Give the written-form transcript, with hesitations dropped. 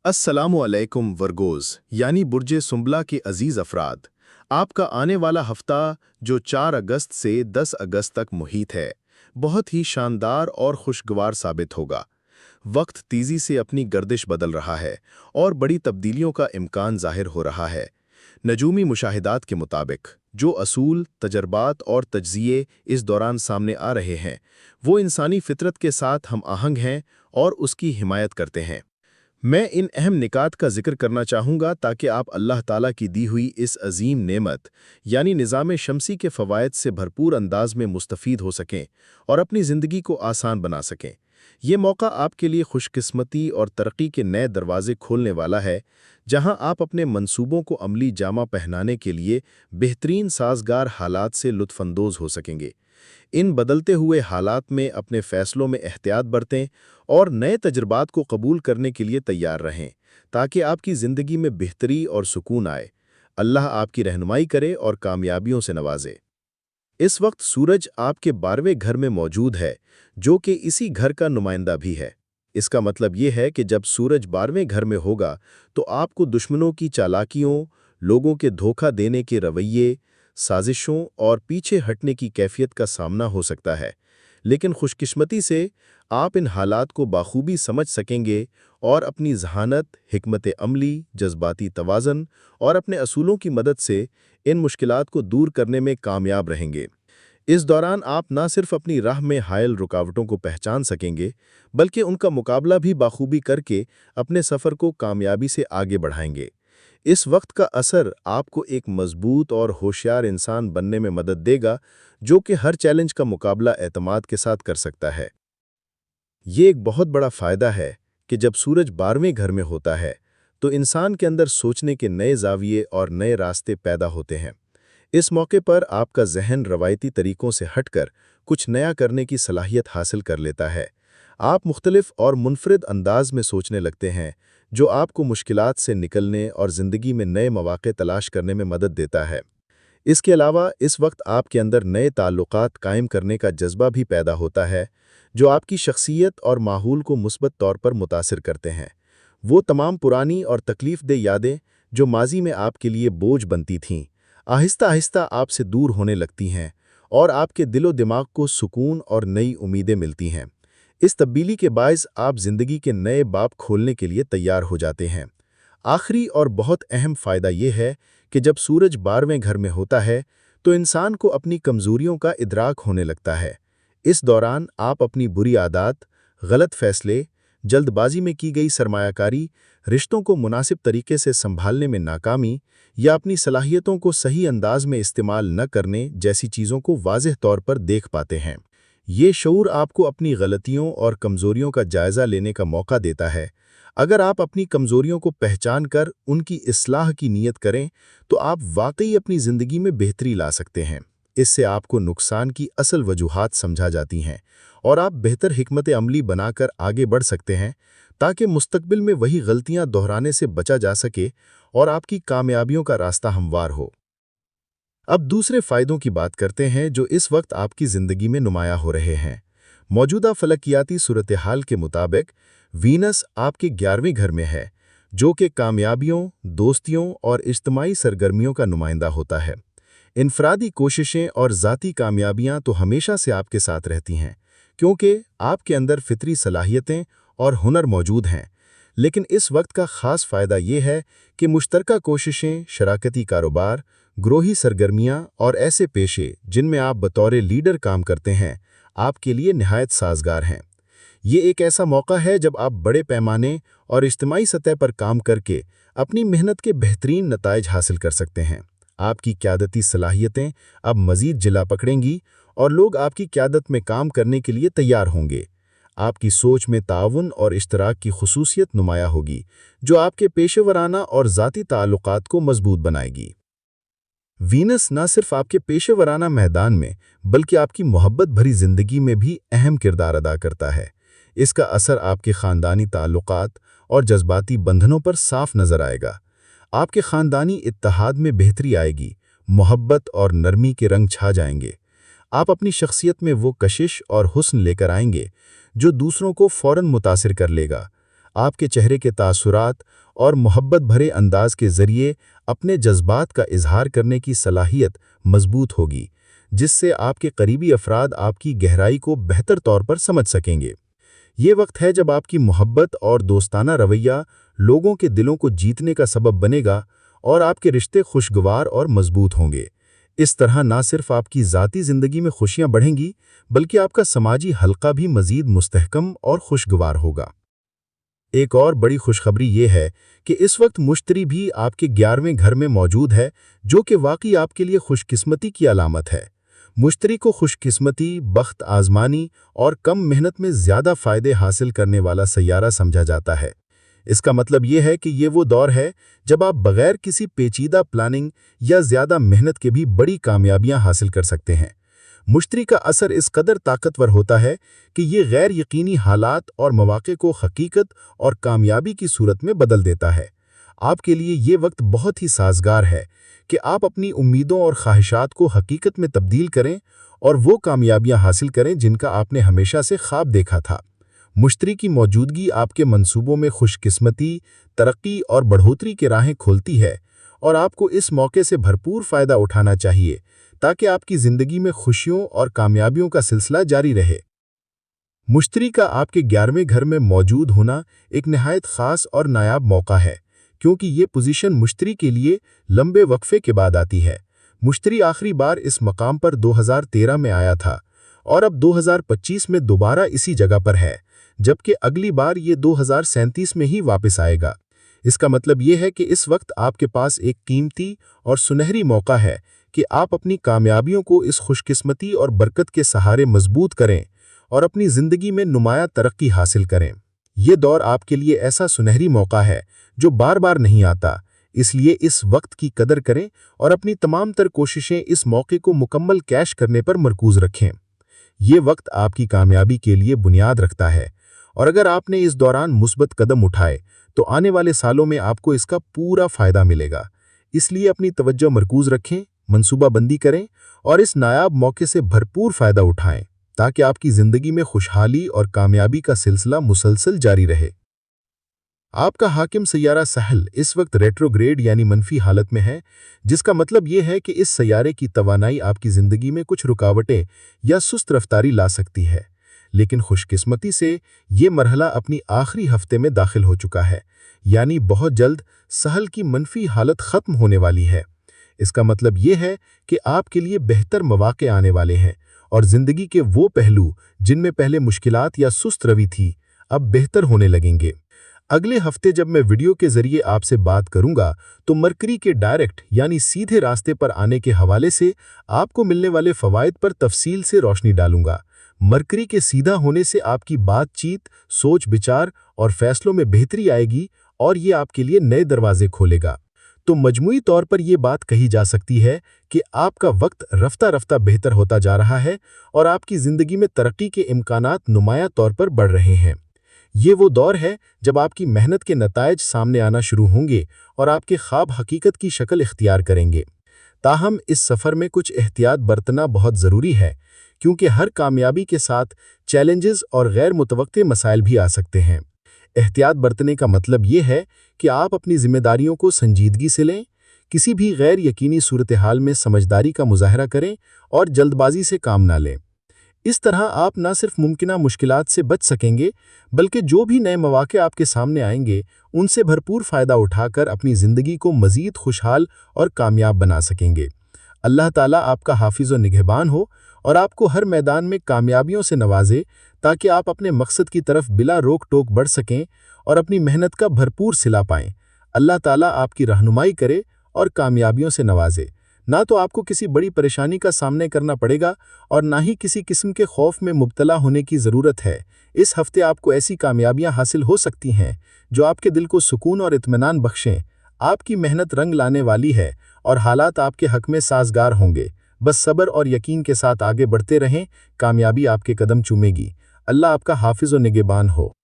अस्सलामुअलैकुम वर्गोज़ यानी बुर्जे सुंबला के अजीज़ अफराद। आपका आने वाला हफ्ता जो 4 अगस्त से 10 अगस्त तक मुहित है, बहुत ही शानदार और खुशगवार साबित होगा। वक्त तेज़ी से अपनी गर्दिश बदल रहा है और बड़ी तब्दीलियों का इम्कान ज़ाहिर हो रहा है। नजूमी मुशाहिदात के मुताबिक जो असूल, तजर्बात और तज्ज़िये इस दौरान सामने आ रहे हैं, वो इंसानी फितरत के साथ हम आहंग हैं और उसकी हिमायत करते हैं। मैं इन अहम निकात का जिक्र करना चाहूँगा ताकि आप अल्लाह ताला की दी हुई इस अजीम नेमत यानी निज़ाम शमसी के फ़वायद से भरपूर अंदाज में मुस्तफ़ीद हो सकें और अपनी ज़िंदगी को आसान बना सकें। ये मौका आपके लिए खुशकिस्मती और तरक्की के नए दरवाज़े खोलने वाला है, जहां आप अपने मंसूबों को अमली जामा पहनाने के लिए बेहतरीन साज़गार हालात से लुत्फ़अंदोज़ हो सकेंगे। इन बदलते हुए हालात में अपने फ़ैसलों में एहतियात बरतें और नए तजुर्बात को कबूल करने के लिए तैयार रहें, ताकि आपकी ज़िंदगी में बेहतरी और सुकून आए। अल्लाह आपकी रहनुमाई करे और कामयाबियों से नवाजे। इस वक्त सूरज आपके 12वें घर में मौजूद है, जो कि इसी घर का नुमाइंदा भी है। इसका मतलब ये है कि जब सूरज 12वें घर में होगा, तो आपको दुश्मनों की चालाकियों, लोगों के धोखा देने के रवैये, साजिशों और पीछे हटने की कैफियत का सामना हो सकता है। लेकिन खुशकिस्मती से आप इन हालात को बाखूबी समझ सकेंगे और अपनी ज़हानत, हिकमत अमली, जज्बाती तवाज़न और अपने असूलों की मदद से इन मुश्किलात को दूर करने में कामयाब रहेंगे। इस दौरान आप न सिर्फ अपनी राह में हायल रुकावटों को पहचान सकेंगे, बल्कि उनका मुकाबला भी बाखूबी करके अपने सफ़र को कामयाबी से आगे बढ़ाएंगे। इस वक्त का असर आपको एक मजबूत और होशियार इंसान बनने में मदद देगा, जो कि हर चैलेंज का मुकाबला एतमाद के साथ कर सकता है। ये एक बहुत बड़ा फ़ायदा है कि जब सूरज 12वें घर में होता है, तो इंसान के अंदर सोचने के नए ज़ाविये और नए रास्ते पैदा होते हैं। इस मौके पर आपका ज़हन रवायती तरीकों से हटकर कुछ नया करने की सलाहियत हासिल कर लेता है। आप मुख्तलिफ और मुनफरिद अंदाज में सोचने लगते हैं, जो आपको मुश्किलात से निकलने और ज़िंदगी में नए मौक़े तलाश करने में मदद देता है। इसके अलावा इस वक्त आपके अंदर नए ताल्लुकात कायम करने का जज्बा भी पैदा होता है, जो आपकी शख्सियत और माहौल को मुस्बत तौर पर मुतासिर करते हैं। वो तमाम पुरानी और तकलीफ़देह यादें, जो माजी में आपके लिए बोझ बनती थीं, आहिस्ता आहिस्ता आपसे दूर होने लगती हैं और आपके दिलो दिमाग को सुकून और नई उम्मीदें मिलती हैं। इस तब्दीली के बायस आप ज़िंदगी के नए बाब खोलने के लिए तैयार हो जाते हैं। आखिरी और बहुत अहम फ़ायदा ये है कि जब सूरज 12वें घर में होता है, तो इंसान को अपनी कमज़ोरियों का इदराक होने लगता है। इस दौरान आप अपनी बुरी आदत, गलत फ़ैसले, जल्दबाजी में की गई सरमायाकारी, रिश्तों को मुनासिब तरीके से संभालने में नाकामी या अपनी सलाहियतों को सही अंदाज में इस्तेमाल न करने जैसी चीज़ों को वाज़ेह तौर पर देख पाते हैं। ये शऊर आपको अपनी गलतियों और कमज़ोरियों का जायज़ा लेने का मौका देता है। अगर आप अपनी कमज़ोरियों को पहचान कर उनकी इस्लाह की नीयत करें, तो आप वाकई अपनी ज़िंदगी में बेहतरी ला सकते हैं। इससे आपको नुकसान की असल वजूहात समझा जाती हैं और आप बेहतर हिकमत अमली बनाकर आगे बढ़ सकते हैं, ताकि मुस्तकबिल में वही गलतियां दोहराने से बचा जा सके और आपकी कामयाबियों का रास्ता हमवार हो। अब दूसरे फ़ायदों की बात करते हैं जो इस वक्त आपकी ज़िंदगी में नुमाया हो रहे हैं। मौजूदा फलकियाती सूरत हाल के मुताबिक वीनस आपके 11वें घर में है, जो कि कामयाबियों, दोस्तियों और इज्तिमाई सरगर्मियों का नुमाइंदा होता है। इनफरादी कोशिशें और ज़ाती कामयाबियां तो हमेशा से आपके साथ रहती हैं, क्योंकि आपके अंदर फितरी सलाहियतें और हुनर मौजूद हैं। लेकिन इस वक्त का ख़ास फ़ायदा ये है कि मुश्तरका कोशिशें, शराकती कारोबार, ग्रोही सरगर्मियां और ऐसे पेशे जिनमें आप बतौर लीडर काम करते हैं, आपके लिए निहायत साजगार हैं। ये एक ऐसा मौका है जब आप बड़े पैमाने और इज्तिमाई सतह पर काम करके अपनी मेहनत के बेहतरीन नताइज हासिल कर सकते हैं। आपकी क़यादती सलाहियतें अब मज़ीद जिला पकड़ेंगी और लोग आपकी क़यादत में काम करने के लिए तैयार होंगे। आपकी सोच में ताउन और इश्तराक की खुसूसियत नुमाया होगी, जो आपके पेशेवराना और ज़ाती ताल्लुकात को मजबूत बनाएगी। वीनस न सिर्फ आपके पेशेवराना मैदान में, बल्कि आपकी मोहब्बत भरी ज़िंदगी में भी अहम किरदार अदा करता है। इसका असर आपके ख़ानदानी ताल्लुकात और जज्बाती बंधनों पर साफ नज़र आएगा। आपके ख़ानदानी इत्तेहाद में बेहतरी आएगी, मोहब्बत और नरमी के रंग छा जाएंगे। आप अपनी शख्सियत में वो कशिश और हुस्न लेकर आएंगे जो दूसरों को फ़ौरन मुतासिर कर लेगा। آپ کے چہرے کے تاثرات اور محبت بھرے انداز کے ذریعے اپنے جذبات کا اظہار کرنے کی صلاحیت مضبوط ہوگی، جس سے آپ کے قریبی افراد آپ کی گہرائی کو بہتر طور پر سمجھ سکیں گے۔ یہ وقت ہے جب آپ کی محبت اور دوستانہ رویہ لوگوں کے دلوں کو جیتنے کا سبب بنے گا اور آپ کے رشتے خوشگوار اور مضبوط ہوں گے۔ اس طرح نہ صرف آپ کی ذاتی زندگی میں خوشیاں بڑھیں گی، بلکہ آپ کا سماجی حلقہ بھی مزید مستحکم اور خوشگوار ہوگا۔ ایک اور بڑی خوشخبری یہ ہے کہ اس وقت مشتری بھی آپ کے 11ویں گھر میں موجود ہے، جو کہ واقعی آپ کے لیے خوش قسمتی کی علامت ہے۔ مشتری کو خوش قسمتی، بخت آزمانی اور کم محنت میں زیادہ فائدے حاصل کرنے والا سیارہ سمجھا جاتا ہے۔ اس کا مطلب یہ ہے کہ یہ وہ دور ہے جب آپ بغیر کسی پیچیدہ پلاننگ یا زیادہ محنت کے بھی بڑی کامیابیاں حاصل کر سکتے ہیں۔ مشتری کا اثر اس قدر طاقتور ہوتا ہے کہ یہ غیر یقینی حالات اور مواقع کو حقیقت اور کامیابی کی صورت میں بدل دیتا ہے۔ آپ کے لیے یہ وقت بہت ہی سازگار ہے کہ آپ اپنی امیدوں اور خواہشات کو حقیقت میں تبدیل کریں اور وہ کامیابیاں حاصل کریں جن کا آپ نے ہمیشہ سے خواب دیکھا تھا۔ مشتری کی موجودگی آپ کے منصوبوں میں خوش قسمتی، ترقی اور بڑھوتری کی راہیں کھولتی ہے، اور آپ کو اس موقع سے بھرپور فائدہ اٹھانا چاہیے تاکہ آپ کی زندگی میں خوشیوں اور کامیابیوں کا سلسلہ جاری رہے۔ مشتری کا آپ کے 11ویں گھر میں موجود ہونا ایک نہایت خاص اور نایاب موقع ہے، کیونکہ یہ پوزیشن مشتری کے لیے لمبے وقفے کے بعد آتی ہے۔ مشتری آخری بار اس مقام پر 2013 میں آیا تھا اور اب 2025 میں دوبارہ اسی جگہ پر ہے، جبکہ اگلی بار یہ 2037 میں ہی واپس آئے گا۔ اس کا مطلب یہ ہے کہ اس وقت آپ کے پاس ایک قیمتی اور سنہری موقع ہے کہ آپ اپنی کامیابیوں کو اس خوش قسمتی اور برکت کے سہارے مضبوط کریں اور اپنی زندگی میں نمایاں ترقی حاصل کریں۔ یہ دور آپ کے لیے ایسا سنہری موقع ہے جو بار بار نہیں آتا، اس لیے اس وقت کی قدر کریں اور اپنی تمام تر کوششیں اس موقع کو مکمل کیش کرنے پر مرکوز رکھیں۔ یہ وقت آپ کی کامیابی کے لیے بنیاد رکھتا ہے، اور اگر آپ نے اس دوران مثبت قدم اٹھائے تو آنے والے سالوں میں آپ کو اس کا پورا فائدہ ملے گا۔ اس لیے اپنی توجہ مرکوز رکھیں، منصوبہ بندی کریں اور اس نایاب موقع سے بھرپور فائدہ اٹھائیں تاکہ آپ کی زندگی میں خوشحالی اور کامیابی کا سلسلہ مسلسل جاری رہے۔ آپ کا حاکم سیارہ سہل اس وقت ریٹروگریڈ یعنی منفی حالت میں ہے، جس کا مطلب یہ ہے کہ اس سیارے کی توانائی آپ کی زندگی میں کچھ رکاوٹیں یا سست رفتاری لا سکتی ہے، لیکن خوش قسمتی سے یہ مرحلہ اپنی آخری ہفتے میں داخل ہو چکا ہے، یعنی بہت جلد سہل کی منفی حالت ختم ہونے والی ہے۔ اس کا مطلب یہ ہے کہ آپ کے لیے بہتر مواقع آنے والے ہیں اور زندگی کے وہ پہلو جن میں پہلے مشکلات یا سست روی تھی اب بہتر ہونے لگیں گے۔ اگلے ہفتے جب میں ویڈیو کے ذریعے آپ سے بات کروں گا تو مرکری کے ڈائریکٹ یعنی سیدھے راستے پر آنے کے حوالے سے آپ کو ملنے والے فوائد پر تفصیل سے روشنی ڈالوں گا۔ مرکری کے سیدھا ہونے سے آپ کی بات چیت، سوچ بچار اور فیصلوں میں بہتری آئے گی اور یہ آپ کے لیے نئے دروازے کھولے گا۔ تو مجموعی طور پر یہ بات کہی جا سکتی ہے کہ آپ کا وقت رفتہ رفتہ بہتر ہوتا جا رہا ہے اور آپ کی زندگی میں ترقی کے امکانات نمایاں طور پر بڑھ رہے ہیں۔ یہ وہ دور ہے جب آپ کی محنت کے نتائج سامنے آنا شروع ہوں گے اور آپ کے خواب حقیقت کی شکل اختیار کریں گے۔ تاہم اس سفر میں کچھ احتیاط برتنا بہت ضروری ہے، کیونکہ ہر کامیابی کے ساتھ چیلنجز اور غیر متوقع مسائل بھی آ سکتے ہیں۔ احتیاط برتنے کا مطلب یہ ہے کہ آپ اپنی ذمہ داریوں کو سنجیدگی سے لیں، کسی بھی غیر یقینی صورتحال میں سمجھداری کا مظاہرہ کریں اور جلد بازی سے کام نہ لیں۔ اس طرح آپ نہ صرف ممکنہ مشکلات سے بچ سکیں گے، بلکہ جو بھی نئے مواقع آپ کے سامنے آئیں گے ان سے بھرپور فائدہ اٹھا کر اپنی زندگی کو مزید خوشحال اور کامیاب بنا سکیں گے۔ اللہ تعالیٰ آپ کا حافظ و نگہبان ہو اور آپ کو ہر میدان میں کامیابیوں سے نوازے تاکہ آپ اپنے مقصد کی طرف بلا روک ٹوک بڑھ سکیں اور اپنی محنت کا بھرپور صلہ پائیں۔ اللہ تعالیٰ آپ کی رہنمائی کرے اور کامیابیوں سے نوازے۔ نہ تو آپ کو کسی بڑی پریشانی کا سامنا کرنا پڑے گا اور نہ ہی کسی قسم کے خوف میں مبتلا ہونے کی ضرورت ہے۔ اس ہفتے آپ کو ایسی کامیابیاں حاصل ہو سکتی ہیں جو آپ کے دل کو سکون اور اطمینان بخشیں۔ آپ کی محنت رنگ لانے والی ہے اور حالات آپ کے حق میں سازگار ہوں گے۔ بس صبر اور یقین کے ساتھ آگے بڑھتے رہیں، کامیابی آپ کے قدم چومے گی۔ اللہ آپ کا حافظ و نگہبان ہو۔